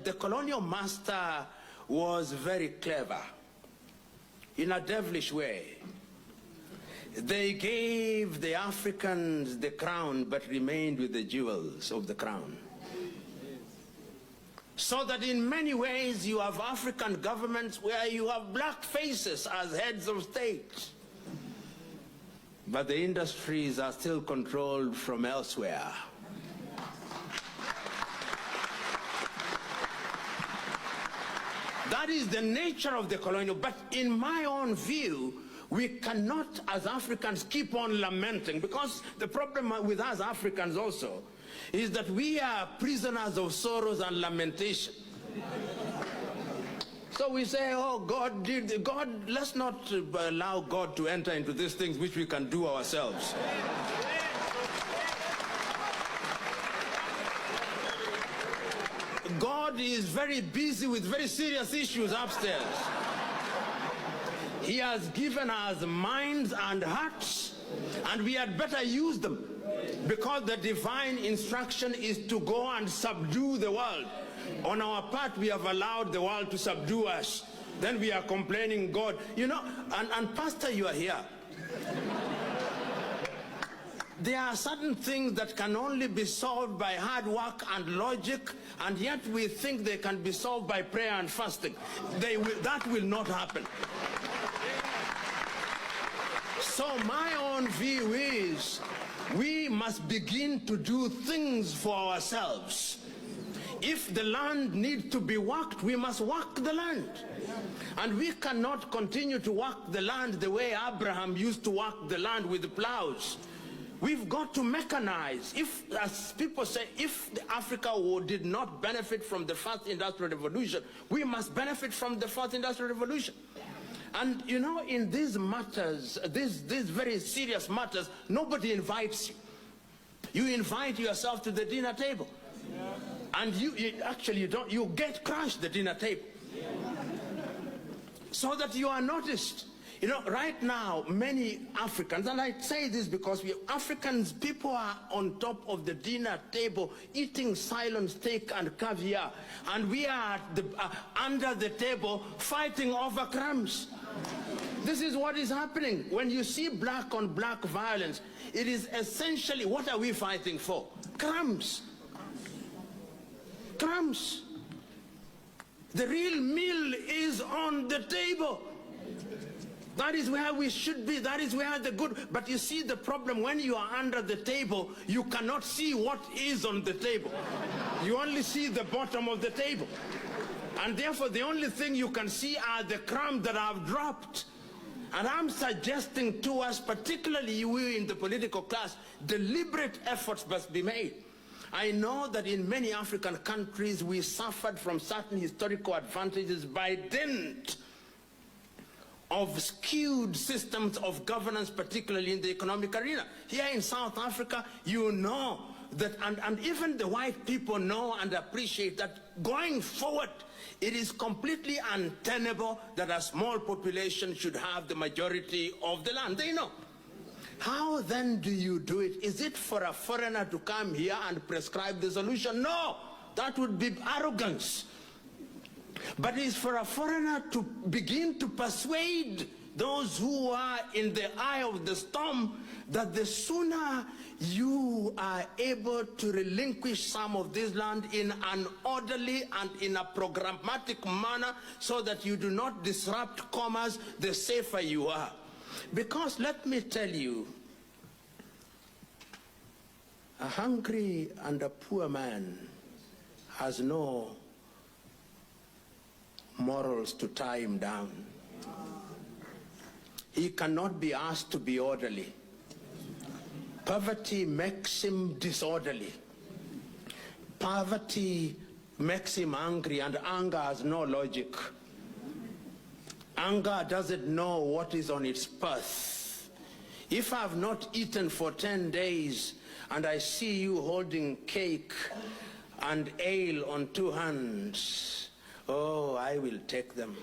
the colonial master was very clever in a devilish way. They gave the Africans the crown but remained with the jewels of the crown. So that in many ways you have African governments where you have black faces as heads of state, but the industries are still controlled from elsewhere. That is the nature of the colonial. But in my own view, we cannot, as Africans, keep on lamenting, because the problem with us Africans also is that we are prisoners of sorrows and lamentation. So we say, oh, God, let's not allow God to enter into these things which we can do ourselves. God is very busy with very serious issues upstairs. He has given us minds and hearts, and we had better use them, because the divine instruction is to go and subdue the world. On our part, we have allowed the world to subdue us. Then we are complaining, God, you know, and Pastor, you are here. There are certain things that can only be solved by hard work and logic, and yet we think they can be solved by prayer and fasting. That will not happen. So my own view is we must begin to do things for ourselves. If the land needs to be worked, we must work the land. And we cannot continue to work the land the way Abraham used to work the land with the plows. We've got to mechanize. If, as people say, if Africa did not benefit from the first industrial revolution, we must benefit from the fourth industrial revolution. And you know, in these matters, these very serious matters, nobody invites you. You invite yourself to the dinner table. And you get crushed the dinner table. So that you are noticed. You know, right now, many Africans, and I say this because Africans, people are on top of the dinner table eating Ceylon steak and caviar, and we are under the table fighting over crumbs. This is what is happening. When you see black on black violence, it is essentially, what are we fighting for? Crumbs. Crumbs. The real meal is on the table. That is where we should be. That is where the good. But you see the problem, when you are under the table, you cannot see what is on the table. You only see the bottom of the table. And therefore, the only thing you can see are the crumbs that have dropped. And I'm suggesting to us, particularly we in the political class, deliberate efforts must be made. I know that in many African countries, we suffered from certain historical advantages by dint of skewed systems of governance, particularly in the economic arena. Here in South Africa, you know that, and even the white people know and appreciate that going forward, it is completely untenable that a small population should have the majority of the land. They know. How then do you do it? Is it for a foreigner to come here and prescribe the solution? No, that would be arrogance. But it's for a foreigner to begin to persuade those who are in the eye of the storm that the sooner you are able to relinquish some of this land in an orderly and in a programmatic manner so that you do not disrupt commerce, the safer you are. Because let me tell you, a hungry and a poor man has no morals to tie him down. He cannot be asked to be orderly. Poverty makes him disorderly. Poverty makes him angry, and anger has no logic. Anger doesn't know what is on its path. If I have not eaten for 10 days and I see you holding cake and ale on 2 hands, oh, I will take them.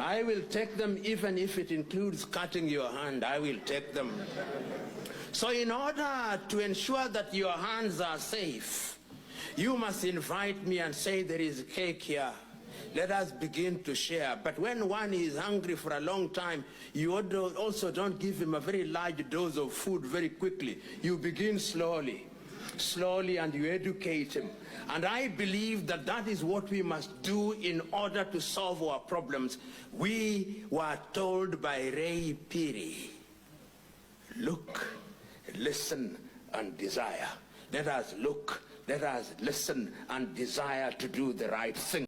I will take them even if it includes cutting your hand. I will take them. So in order to ensure that your hands are safe, You must invite me and say, there is cake here. Let us begin to share. But when one is hungry for a long time, you also don't give him a very large dose of food very quickly. You begin slowly, and you educate him. And I believe that that is what we must do in order to solve our problems. We were told by Ray Piri, look, listen, and desire. Let us look, let us listen, and desire to do the right thing.